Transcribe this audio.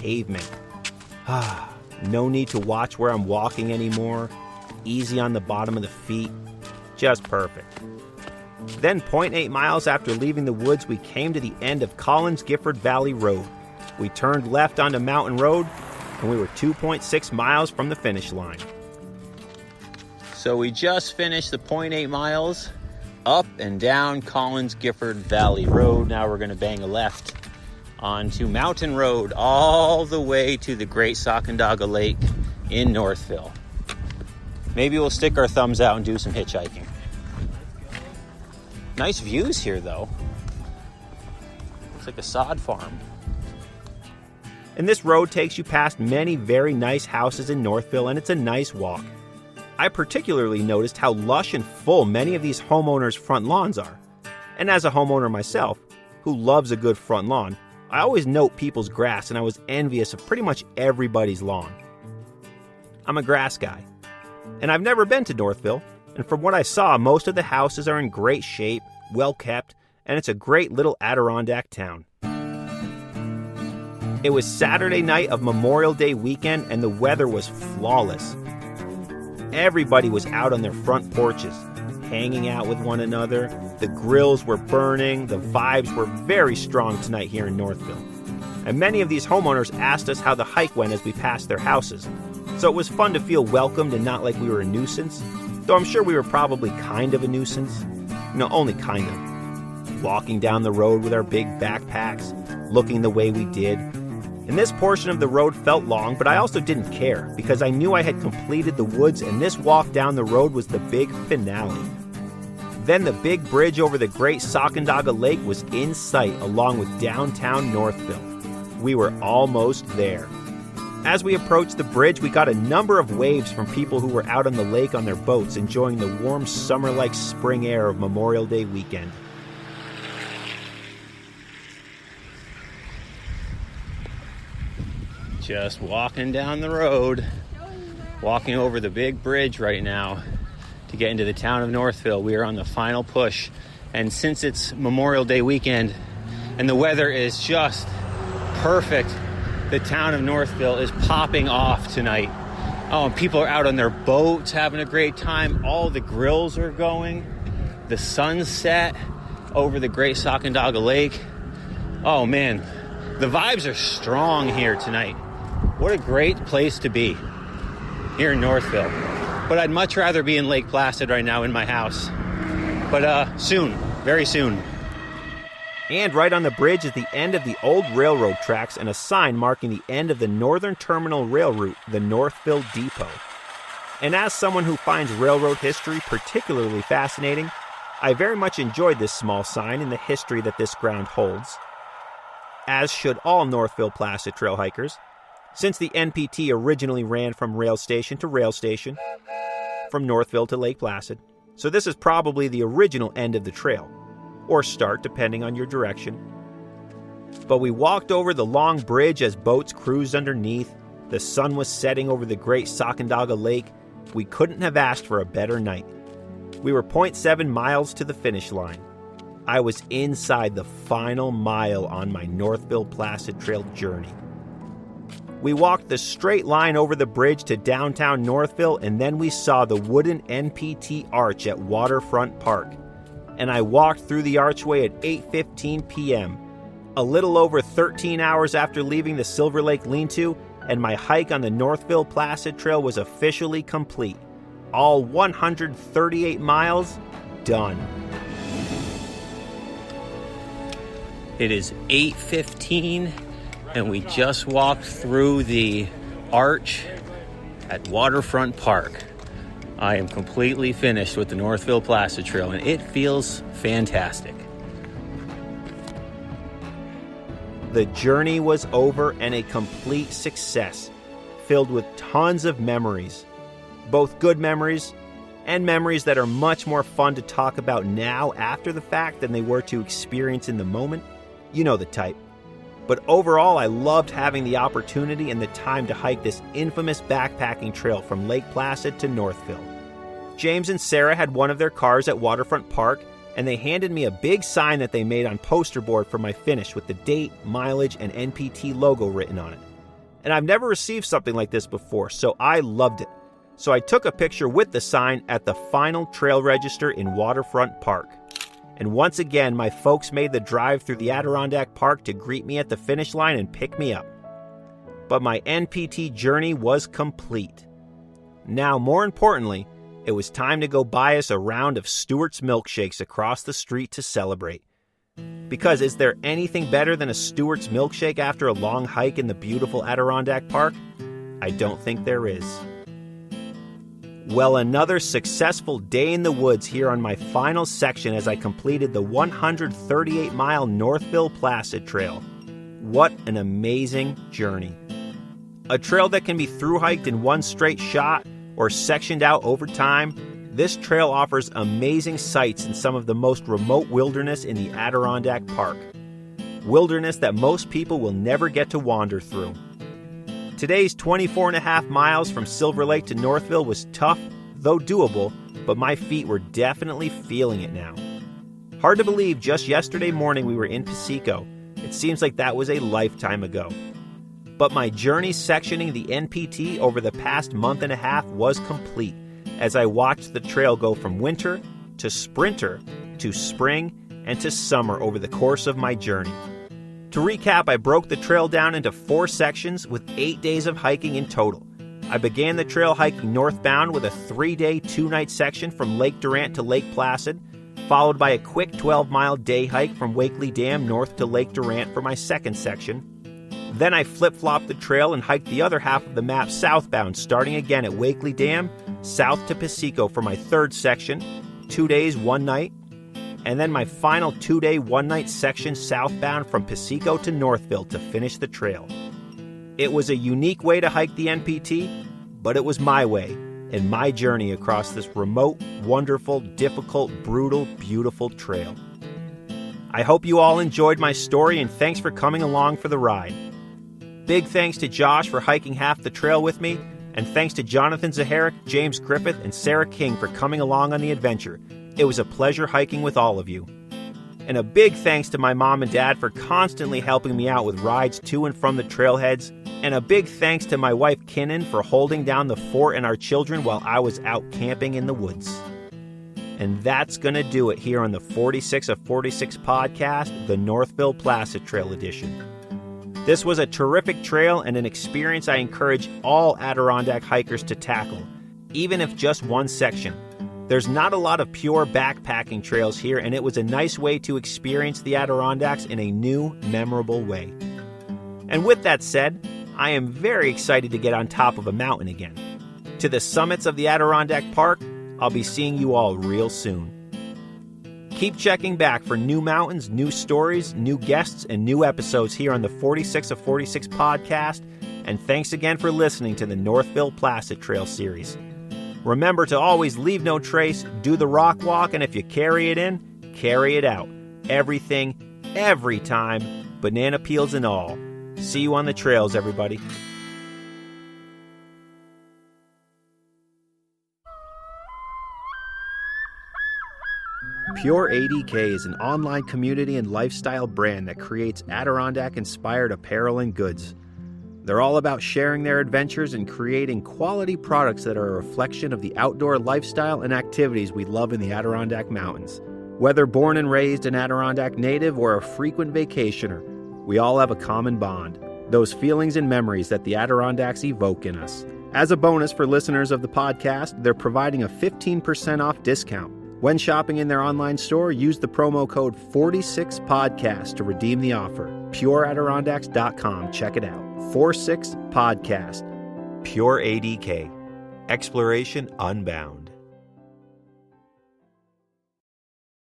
pavement. No need to watch where I'm walking anymore. Easy on the bottom of the feet. Just perfect. Then 0.8 miles after leaving the woods, we came to the end of Collins-Gifford Valley Road. We turned left onto Mountain Road, and we were 2.6 miles from the finish line. So we just finished the 0.8 miles up and down Collins-Gifford Valley Road. Now we're going to bang a left onto Mountain Road all the way to the Great Sacandaga Lake in Northville. Maybe we'll stick our thumbs out and do some hitchhiking. Nice views here, though. It's like a sod farm. And this road takes you past many very nice houses in Northville, and it's a nice walk. I particularly noticed how lush and full many of these homeowners' front lawns are. And as a homeowner myself, who loves a good front lawn, I always note people's grass, and I was envious of pretty much everybody's lawn. I'm a grass guy, and I've never been to Northville, and from what I saw, most of the houses are in great shape, well kept, and it's a great little Adirondack town. It was Saturday night of Memorial Day weekend, and the weather was flawless. Everybody was out on their front porches, hanging out with one another. The grills were burning. The vibes were very strong tonight here in Northville. And many of these homeowners asked us how the hike went as we passed their houses. So it was fun to feel welcomed and not like we were a nuisance. Though I'm sure we were probably kind of a nuisance. No, only kind of. Walking down the road with our big backpacks, looking the way we did. And this portion of the road felt long, but I also didn't care because I knew I had completed the woods and this walk down the road was the big finale. Then the big bridge over the Great Sacandaga Lake was in sight along with downtown Northville. We were almost there. As we approached the bridge, we got a number of waves from people who were out on the lake on their boats enjoying the warm summer-like spring air of Memorial Day weekend. Just walking down the road, walking over the big bridge right now to get into the town of Northville. We are on the final push, and since it's Memorial Day weekend and the weather is just perfect, the town of Northville is popping off tonight. Oh, and people are out on their boats having a great time. All the grills are going. The sunset over the Great Sacandaga Lake. Oh man, the vibes are strong here tonight. What a great place to be here in Northville. But I'd much rather be in Lake Placid right now in my house. But soon, very soon. And right on the bridge is the end of the old railroad tracks and a sign marking the end of the Northern Terminal Rail Route, the Northville Depot. And as someone who finds railroad history particularly fascinating, I very much enjoyed this small sign and the history that this ground holds. As should all Northville Placid Trail hikers, since the NPT originally ran from rail station to rail station, from Northville to Lake Placid. So this is probably the original end of the trail, or start depending on your direction. But we walked over the long bridge as boats cruised underneath. The sun was setting over the Great Sacandaga Lake. We couldn't have asked for a better night. We were 0.7 miles to the finish line. I was inside the final mile on my Northville Placid Trail journey. We walked the straight line over the bridge to downtown Northville, and then we saw the wooden NPT arch at Waterfront Park. And I walked through the archway at 8:15 p.m., a little over 13 hours after leaving the Silver Lake Lean-To, and my hike on the Northville Placid Trail was officially complete. All 138 miles done. It is 8:15, and we just walked through the arch at Waterfront Park. I am completely finished with the Northville Placid Trail, and it feels fantastic. The journey was over and a complete success, filled with tons of memories. Both good memories and memories that are much more fun to talk about now after the fact than they were to experience in the moment. You know the type. But overall, I loved having the opportunity and the time to hike this infamous backpacking trail from Lake Placid to Northville. James and Sarah had one of their cars at Waterfront Park, and they handed me a big sign that they made on poster board for my finish with the date, mileage, and NPT logo written on it. And I've never received something like this before, so I loved it. So I took a picture with the sign at the final trail register in Waterfront Park. And once again, my folks made the drive through the Adirondack Park to greet me at the finish line and pick me up. But my NPT journey was complete. Now, more importantly, it was time to go buy us a round of Stewart's milkshakes across the street to celebrate. Because is there anything better than a Stewart's milkshake after a long hike in the beautiful Adirondack Park? I don't think there is. Well, another successful day in the woods here on my final section as I completed the 138-mile Northville Placid Trail. What an amazing journey. A trail that can be thru-hiked in one straight shot or sectioned out over time, this trail offers amazing sights in some of the most remote wilderness in the Adirondack Park. Wilderness that most people will never get to wander through. Today's 24.5 miles from Silver Lake to Northville was tough, though doable, but my feet were definitely feeling it now. Hard to believe just yesterday morning we were in Piseco. It seems like that was a lifetime ago. But my journey sectioning the NPT over the past month and a half was complete as I watched the trail go from winter to sprinter to spring and to summer over the course of my journey. To recap, I broke the trail down into 4 sections with 8 days of hiking in total. I began the trail hiking northbound with a 3-day, 2-night section from Lake Durant to Lake Placid, followed by a quick 12-mile day hike from Wakely Dam north to Lake Durant for my second section. Then I flip-flopped the trail and hiked the other half of the map southbound, starting again at Wakely Dam, south to Piseco for my third section, 2 days, 1 night, and then my final 2-day, 1-night section southbound from Piseco to Northville to finish the trail. It was a unique way to hike the NPT, but it was my way and my journey across this remote, wonderful, difficult, brutal, beautiful trail. I hope you all enjoyed my story and thanks for coming along for the ride. Big thanks to Josh for hiking half the trail with me, and thanks to Jonathan Zaharic, James Griffith, and Sarah King for coming along on the adventure. It was a pleasure hiking with all of you. And a big thanks to my mom and dad for constantly helping me out with rides to and from the trailheads, and a big thanks to my wife Kinnan for holding down the fort and our children while I was out camping in the woods. And that's going to do it here on the 46 of 46 podcast, the Northville Placid Trail edition. This was a terrific trail and an experience I encourage all Adirondack hikers to tackle, even if just one section. There's not a lot of pure backpacking trails here, and it was a nice way to experience the Adirondacks in a new, memorable way. And with that said, I am very excited to get on top of a mountain again. To the summits of the Adirondack Park, I'll be seeing you all real soon. Keep checking back for new mountains, new stories, new guests, and new episodes here on the 46 of 46 podcast, and thanks again for listening to the Northville Placid Trail series. Remember to always leave no trace, do the rock walk, and if you carry it in, carry it out. Everything, every time, banana peels and all. See you on the trails, everybody. Pure ADK is an online community and lifestyle brand that creates Adirondack-inspired apparel and goods. They're all about sharing their adventures and creating quality products that are a reflection of the outdoor lifestyle and activities we love in the Adirondack Mountains. Whether born and raised an Adirondack native or a frequent vacationer, we all have a common bond, those feelings and memories that the Adirondacks evoke in us. As a bonus for listeners of the podcast, they're providing a 15% off discount. When shopping in their online store, use the promo code 46podcast to redeem the offer. PureAdirondacks.com. Check it out. 46podcast. Pure ADK. Exploration Unbound.